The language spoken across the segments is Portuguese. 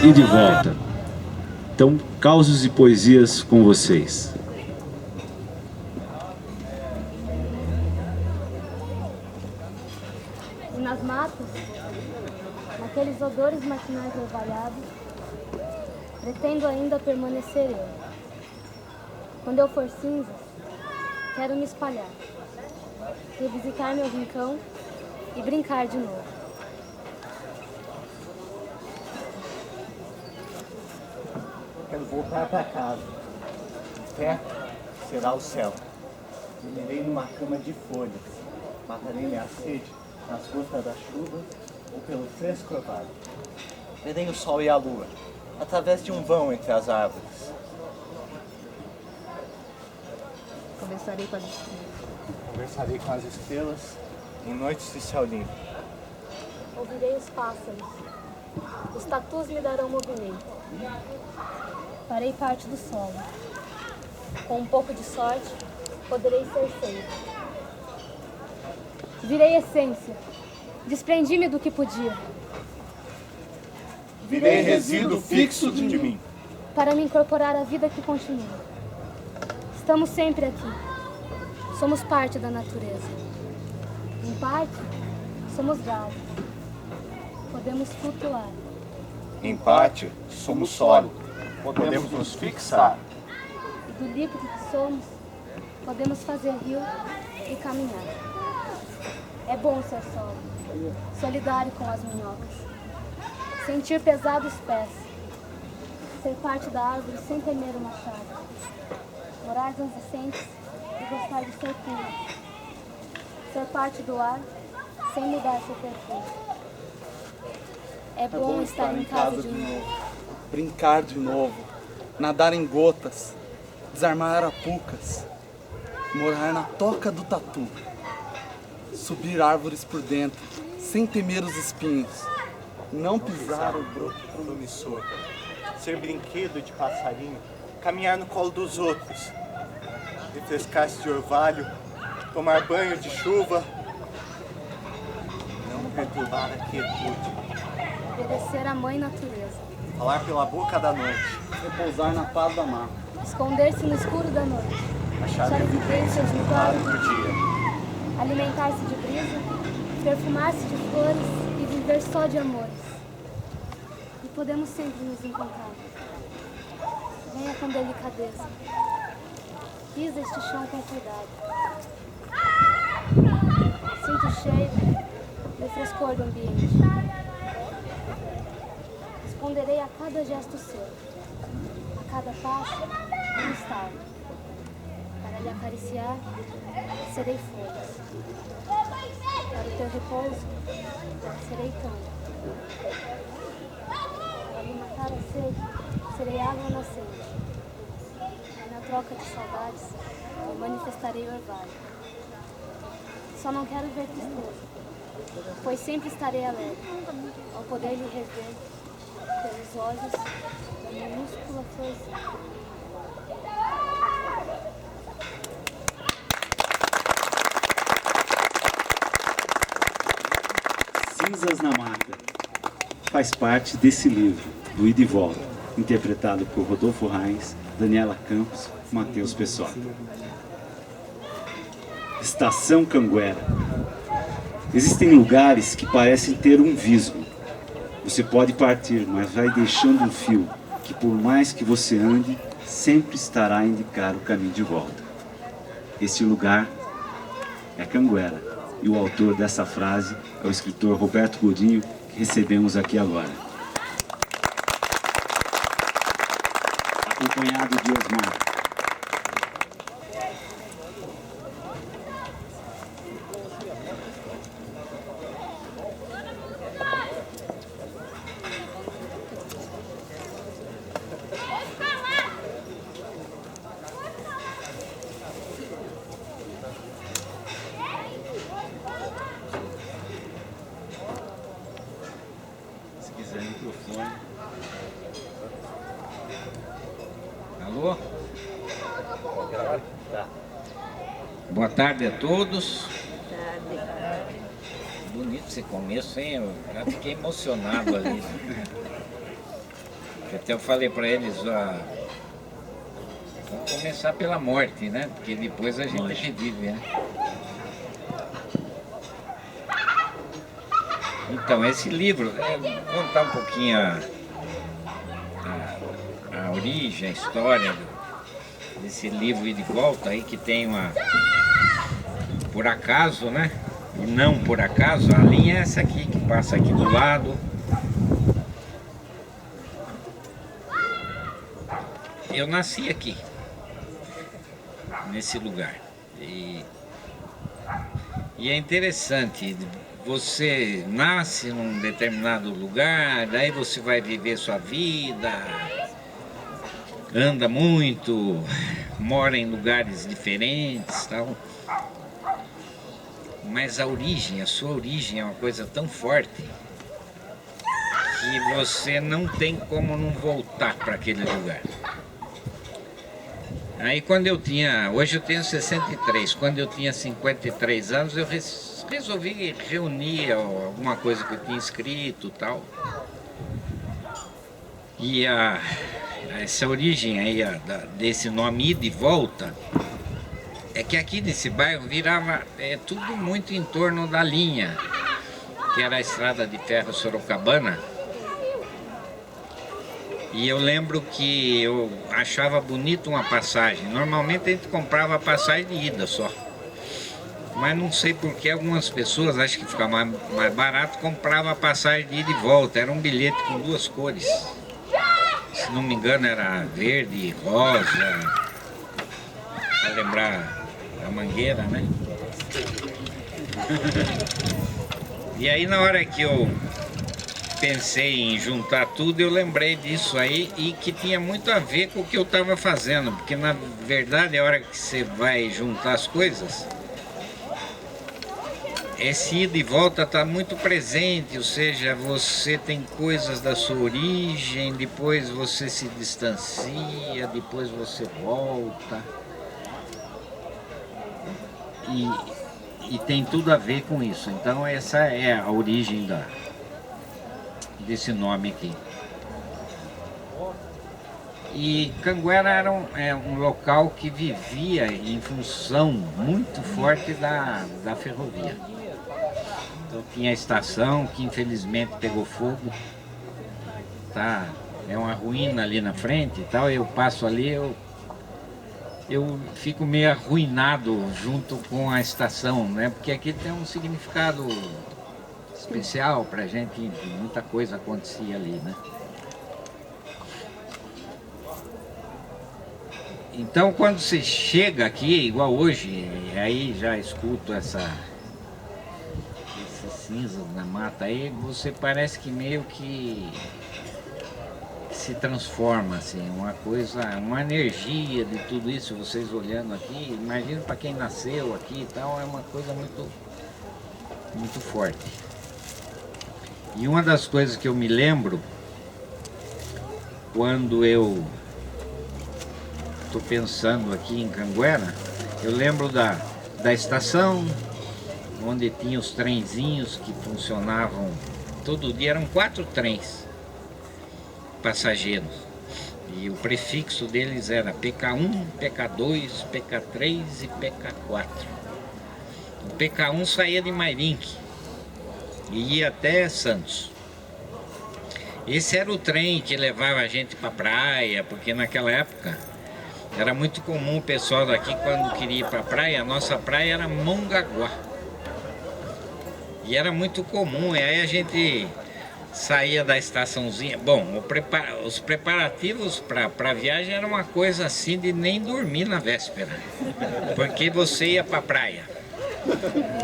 E de volta. Então, causos e poesias com vocês. E nas matas, naqueles odores matinais orvalhados, pretendo ainda permanecer eu. Quando eu for cinzas, quero me espalhar, revisitar meu rincão e brincar de novo. Quero voltar para casa. O teto será o céu. Dormirei numa cama de folhas. Matarei minha sede nas gotas da chuva ou pelo fresco orvalho. Verei o sol e a lua através de um vão entre as árvores. Conversarei com as estrelas. Conversarei com as estrelas em noites de céu limpo. Ouvirei os pássaros. Os tatus me darão movimento. Farei parte do solo. Com um pouco de sorte, poderei ser feito. Virei essência. Desprendi-me do que podia. Virei resíduo fixo de mim. Para me incorporar à vida que continua. Estamos sempre aqui. Somos parte da natureza. Em parte, somos galhos. Podemos flutuar. Em parte, somos sólido. Podemos nos fixar. E do líquido que somos, podemos fazer rio e caminhar. É bom ser solo, solidário com as minhocas. Sentir pesados pés. Ser parte da árvore sem temer o machado. Morar nas nascentes e gostar de ser puro. Ser parte do ar sem mudar seu perfil. É bom estar em casa de novo. Brincar de novo, nadar em gotas, desarmar arapucas, morar na toca do tatu, subir árvores por dentro, sem temer os espinhos, não pisar o broto promissor, ser brinquedo de passarinho, caminhar no colo dos outros, refrescar-se de orvalho, tomar banho de chuva, não perturbar a quietude, Obedecer à mãe natureza. falar pela boca da noite, repousar na paz da mata, Esconder-se no escuro da noite. achar evidências no claro do dia, Alimentar-se de brisa, perfumar-se de flores e viver só de amores. E podemos sempre nos encontrar. Venha com delicadeza. Pisa este chão com cuidado. Sinta o cheiro e o frescor do ambiente. Responderei a cada gesto seu, a cada passo, um estalo. Para lhe acariciar, serei folhas. Para o teu repouso, serei canto. Para lhe matar a sede, serei água nascente. E na troca de saudades, eu manifestarei o orvalho. Só não quero ver tristeza. pois sempre estarei alegre ao poder lhe rever pelos olhos da minúscula florzinha. Cinzas na Mata faz parte desse livro, do Ida e Volta, interpretado por Rodolfo Reis, Daniela Campos, Matheus Pessoa. Estação Canguera. Existem lugares que parecem ter um visgo. Você pode partir, mas vai deixando um fio que, por mais que você ande, sempre estará a indicar o caminho de volta. Este lugar é Canguera, e o autor dessa frase é o escritor Roberto Godinho, que recebemos aqui agora. Acompanhado de Osmar. Se quiser microfone. Alô? Boa tarde a todos. Bonito esse começo, hein? Eu já fiquei emocionado ali. Até eu falei para eles, vamos começar pela morte, né? Porque depois a gente revive, né? Então, esse livro, vou contar um pouquinho a origem, a história desse livro Ida e Volta aí, que tem por acaso, né? E não por acaso, a linha é essa aqui, que passa aqui do lado. Eu nasci aqui, nesse lugar. E é interessante, você nasce num determinado lugar, daí você vai viver sua vida, anda muito, mora em lugares diferentes, tal. Mas a sua origem é uma coisa tão forte que você não tem como não voltar para aquele lugar. Aí hoje eu tenho 63, quando eu tinha 53 anos eu resolvi reunir alguma coisa que eu tinha escrito e tal. E essa origem aí desse nome Ida e Volta é que aqui nesse bairro virava tudo muito em torno da linha, que era a estrada de ferro Sorocabana. E eu lembro que eu achava bonito uma passagem. Normalmente a gente comprava a passagem de ida só. Mas não sei porque algumas pessoas, acho que ficava mais barato, compravam a passagem de ida e volta. Era um bilhete com 2 cores. Se não me engano era verde e rosa. Para lembrar a Mangueira, né? E aí na hora que eu pensei em juntar tudo, eu lembrei disso aí e que tinha muito a ver com o que eu estava fazendo, porque na verdade a hora que você vai juntar as coisas, esse ida e volta está muito presente, ou seja, você tem coisas da sua origem, depois você se distancia, depois você volta. E tem tudo a ver com isso. Então essa é a origem desse nome aqui. E Canguera era um local que vivia em função muito forte da ferrovia. Então tinha a estação que infelizmente pegou fogo. Tá, é uma ruína ali na frente e tal. Eu passo ali, eu fico meio arruinado junto com a estação, né? Porque aqui tem um significado especial pra gente, muita coisa acontecia ali, né? Então quando você chega aqui, igual hoje, aí já escuto esse cinza na mata aí, você parece que meio que se transforma, assim, uma coisa, uma energia de tudo isso, vocês olhando aqui, imagina para quem nasceu aqui e tal, é uma coisa muito muito forte. E uma das coisas que eu me lembro, quando eu estou pensando aqui em Canguera, eu lembro da estação, onde tinha os trenzinhos que funcionavam todo dia, eram 4 trens passageiros. E o prefixo deles era PK1, PK2, PK3 e PK4. O PK1 saía de Mairinque e ia até Santos. Esse era o trem que levava a gente para a praia, porque naquela época era muito comum o pessoal daqui, quando queria ir para a praia, a nossa praia era Mongaguá. E era muito comum, e aí a gente saía da estaçãozinha. Bom, os preparativos para a viagem era uma coisa assim de nem dormir na véspera, porque você ia para a praia.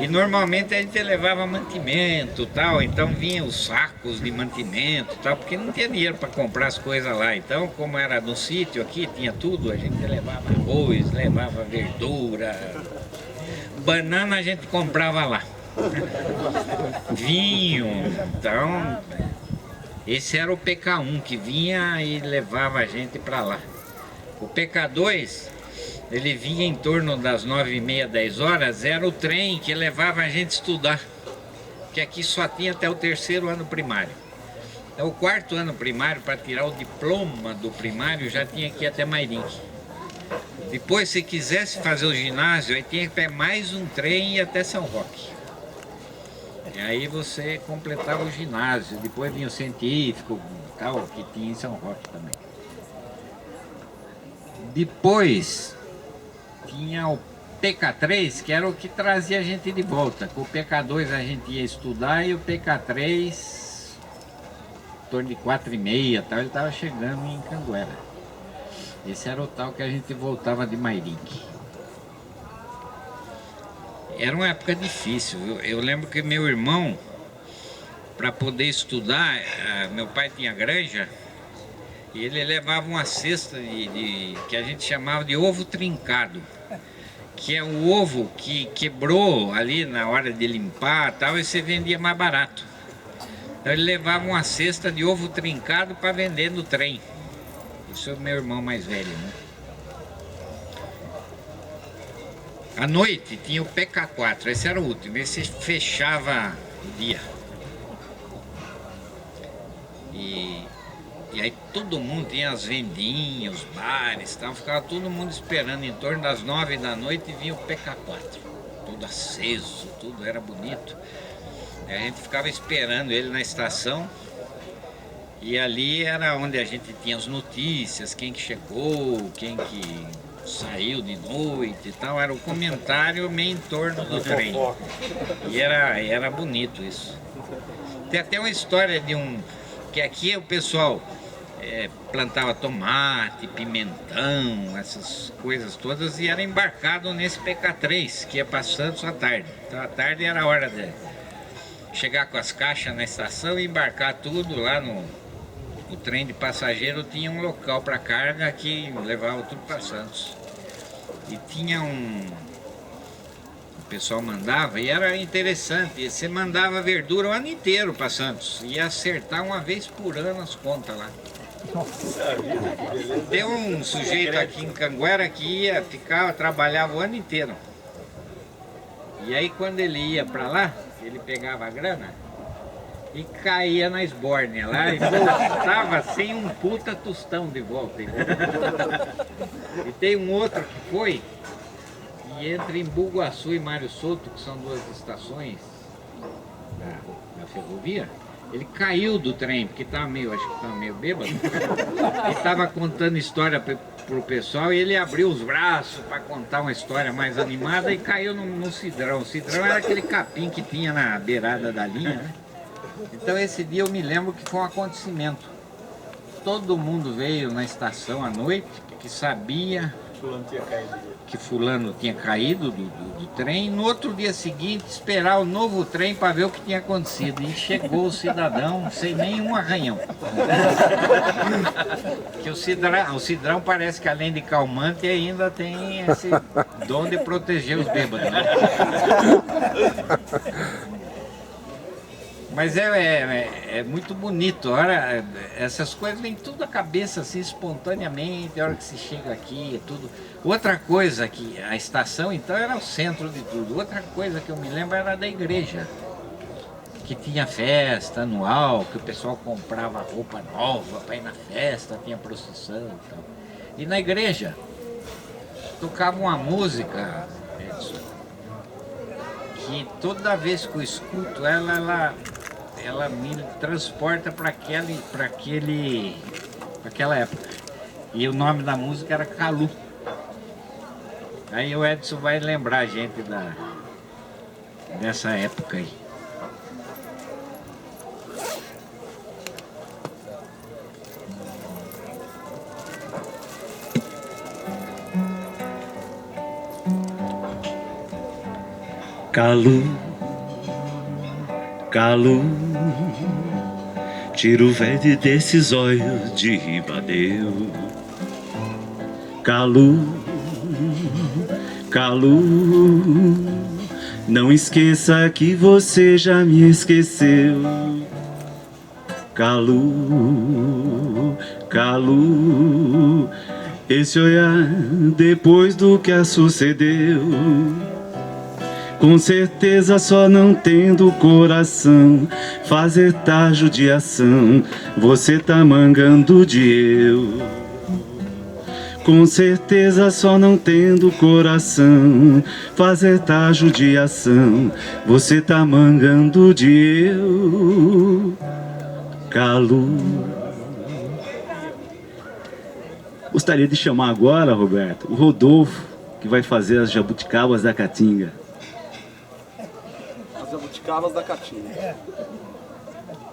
E normalmente a gente levava mantimento tal, então vinha os sacos de mantimento tal, porque não tinha dinheiro para comprar as coisas lá. Então, como era no sítio aqui, tinha tudo, a gente levava arroz, levava verdura, banana a gente comprava lá. Vinho, então esse era o PK1 que vinha e levava a gente para lá. O PK2, ele vinha em torno das 9h30, 10 horas, era o trem que levava a gente estudar, que aqui só tinha até o 3º ano primário. Então, o 4º ano primário, para tirar o diploma do primário, já tinha que ir até Mairinque. Depois, se quisesse fazer o ginásio, aí tinha que pegar mais um trem e ir até São Roque. E aí você completava o ginásio, depois vinha o científico, tal, que tinha em São Roque também. Depois tinha o PK3, que era o que trazia a gente de volta. Com o PK2 a gente ia estudar e o PK3, em torno de 4h30, tal, ele estava chegando em Canguera. Esse era o tal que a gente voltava de Mairinque. Era uma época difícil. Eu lembro que meu irmão, para poder estudar, meu pai tinha granja, e ele levava uma cesta que a gente chamava de ovo trincado, que é o ovo que quebrou ali na hora de limpar tal, e você vendia mais barato. Então ele levava uma cesta de ovo trincado para vender no trem. Isso é o meu irmão mais velho, né? À noite tinha o PK4, esse era o último, esse fechava o dia. E aí todo mundo tinha as vendinhas, os bares, tal, ficava todo mundo esperando. Em torno das 9 da noite vinha o PK4, todo aceso, tudo era bonito. E a gente ficava esperando ele na estação, e ali era onde a gente tinha as notícias, quem que chegou, quem que saiu de noite e tal, era o comentário meio em torno do trem. E era bonito isso. Tem até uma história de que aqui o pessoal plantava tomate, pimentão, essas coisas todas, e era embarcado nesse PK3, que ia para Santos à tarde. Então à tarde era a hora de chegar com as caixas na estação e embarcar tudo lá no trem de passageiro. Tinha um local para carga que levava tudo para Santos. E tinha o pessoal mandava, e era interessante, você mandava verdura o ano inteiro para Santos, ia acertar uma vez por ano as contas lá. Tem um sujeito aqui em Canguera que trabalhava o ano inteiro. E aí quando ele ia para lá, ele pegava a grana e caía na esbórnia lá e voltava sem um puta tostão de volta. E tem um outro que foi, e entre Embu-Guaçu e Mário Soto, que são 2 estações da ferrovia, ele caiu do trem, porque estava acho que estava meio bêbado. Ele estava contando história pro pessoal, e ele abriu os braços para contar uma história mais animada e caiu no cidrão. O cidrão era aquele capim que tinha na beirada da linha, né? Então esse dia eu me lembro que foi um acontecimento. Todo mundo veio na estação à noite, porque sabia que fulano tinha caído do trem. No outro dia seguinte, esperar o novo trem para ver o que tinha acontecido. E chegou o cidadão sem nenhum arranhão. Que o cidrão parece que, além de calmante, ainda tem esse dom de proteger os bêbados, né? Mas é muito bonito. Ora, essas coisas vêm tudo à cabeça assim espontaneamente, a hora que se chega aqui, é tudo. Outra coisa que a estação então era o centro de tudo. Outra coisa que eu me lembro era da igreja, que tinha festa anual, que o pessoal comprava roupa nova para ir na festa, tinha procissão e tal. E na igreja tocava uma música, Edson, que toda vez que eu escuto ela me transporta para aquela época. E o nome da música era Calu. Aí o Edson vai lembrar a gente dessa época aí. Calu, Calu, tira o verde desses olhos de ribadeu. Calu, Calu, não esqueça que você já me esqueceu. Calu, Calu, esse olhar depois do que sucedeu. Com certeza só não tendo coração, fazer tá judiação, você tá mangando de eu. Com certeza só não tendo coração, fazer tá judiação, você tá mangando de eu. Calu. Gostaria de chamar agora, Roberto, o Rodolfo, que vai fazer as jabuticabas da Caatinga. Jabuticabas da Caatinga.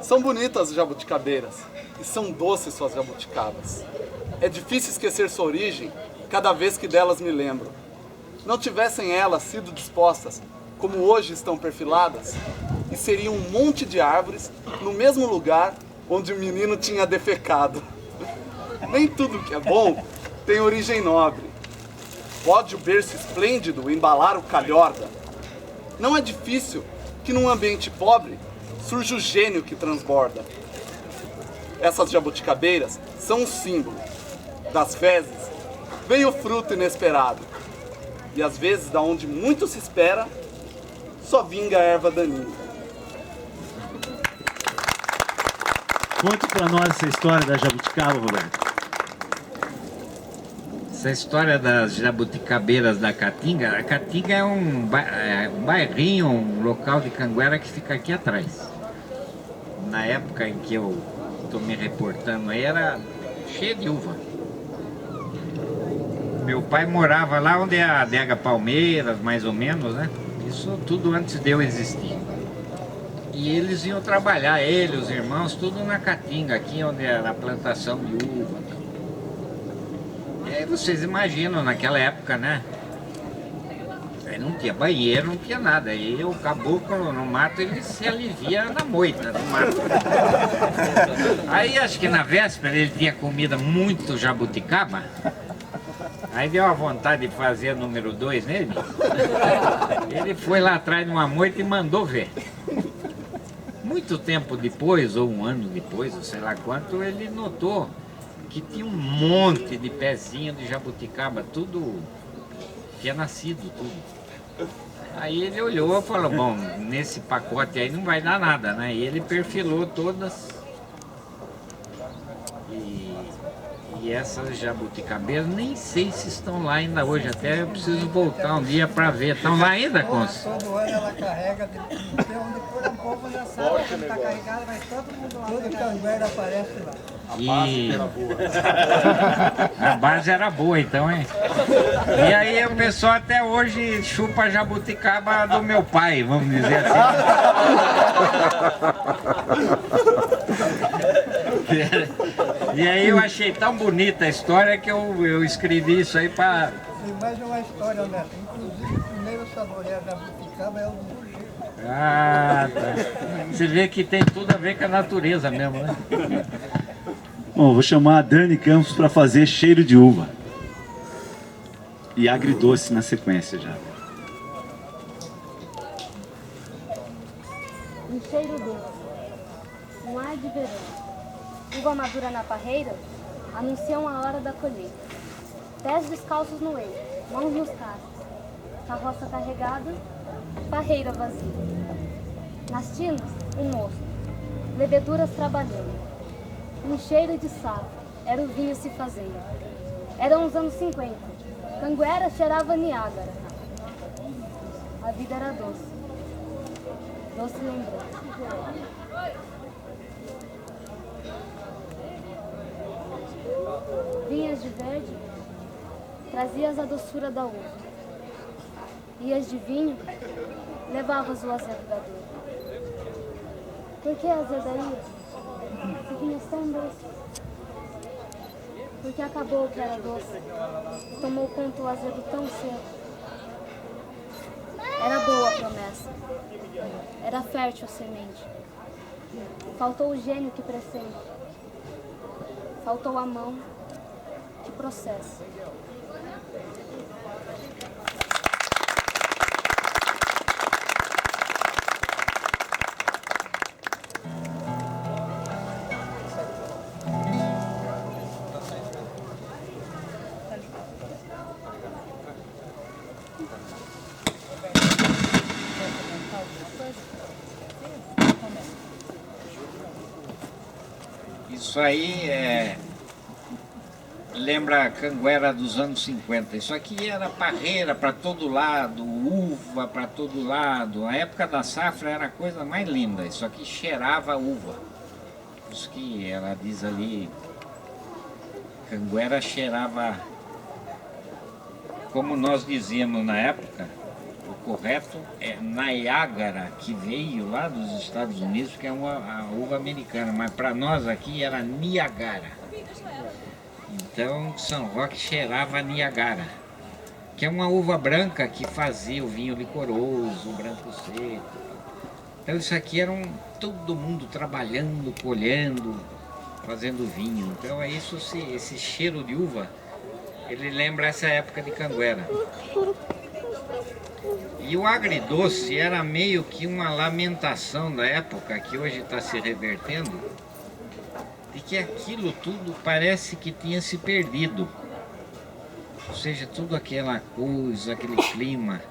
São bonitas as jabuticabeiras e são doces suas jabuticabas. É difícil esquecer sua origem cada vez que delas me lembro. Não tivessem elas sido dispostas como hoje estão perfiladas, e seriam um monte de árvores no mesmo lugar onde o menino tinha defecado. Nem tudo que é bom tem origem nobre. Pode o berço esplêndido embalar o calhorda. Não é difícil que num ambiente pobre surja o gênio que transborda. Essas jabuticabeiras são um símbolo. Das fezes vem o fruto inesperado. E às vezes, da onde muito se espera, só vinga a erva daninha. Conte pra nós essa história da jabuticaba, Roberto. Essa história das jabuticabeiras da Caatinga, a Caatinga é um bairrinho, um local de Canguera que fica aqui atrás. Na época em que eu estou me reportando aí, era cheio de uva. Meu pai morava lá onde é a adega Palmeiras, mais ou menos, né? Isso tudo antes de eu existir. E eles iam trabalhar, ele, os irmãos, tudo na Caatinga, aqui onde era a plantação de uva. E aí vocês imaginam, naquela época, né? Aí não tinha banheiro, não tinha nada. Aí o caboclo no mato, ele se alivia na moita do mato. Aí acho que na véspera ele tinha comido muito jabuticaba. Aí deu a vontade de fazer número 2 nele. Ele foi lá atrás de uma moita e mandou ver. Muito tempo depois, ou um ano depois, ou sei lá quanto, ele notou que tinha um monte de pezinho de jabuticaba, tudo tinha nascido, tudo. Aí ele olhou e falou, bom, nesse pacote aí não vai dar nada, né? E ele perfilou todas. E essas jabuticabeiras, nem sei se estão lá ainda hoje, até eu preciso voltar um dia para ver. Estão lá ainda, Conce? Todo ano ela carrega, onde for um povo já sabe que está carregada, mas todo mundo lá. Todo Canguera aparece lá. A base era boa, então, hein? E aí o pessoal até hoje chupa a jabuticaba do meu pai, vamos dizer assim. E aí eu achei tão bonita a história que eu escrevi isso aí para... Tem mais uma história, Neto. Inclusive, o primeiro saborear jabuticaba é o do Burgir. Ah, tá. Você vê que tem tudo a ver com a natureza mesmo, né? Bom, vou chamar a Dani Campos para fazer cheiro de uva. E agridoce na sequência já. Um cheiro doce. um ar de verão. Uva madura na parreira anunciam a hora da colheita. Pés descalços no eiro, mãos nos cascos, carroça carregada, parreira vazia. Nas tinas, um moço, leveduras trabalhando. Um cheiro de safra, era o vinho se fazendo. Eram os anos 50, Canguera cheirava Niágara. A vida era doce, doce lembrança. Vinhas de verde, trazias a doçura da uva. Ias de vinho, levavas o azedo da dor. Por que azedaria? Se vinhas tão doce. Porque acabou o que era doce, tomou conta o azedo tão cedo. Era boa a promessa, era fértil a semente. Faltou o gênio que pressente, faltou a mão que processa. Isso aí lembra a Canguera dos anos 50. Isso aqui era parreira para todo lado, uva para todo lado. A época da safra era a coisa mais linda. Isso aqui cheirava uva. Isso que ela diz ali, Canguera cheirava, como nós dizíamos na época, o correto é Niágara, que veio lá dos Estados Unidos, que é a uva americana, mas para nós aqui era Niágara. Então São Roque cheirava Niágara, que é uma uva branca que fazia o vinho licoroso, o branco seco. Então isso aqui era todo mundo trabalhando, colhendo, fazendo vinho. Então é isso, esse cheiro de uva, ele lembra essa época de Canguera. E o agridoce era meio que uma lamentação da época, que hoje está se revertendo, de que aquilo tudo parece que tinha se perdido. Ou seja, tudo aquela coisa, aquele clima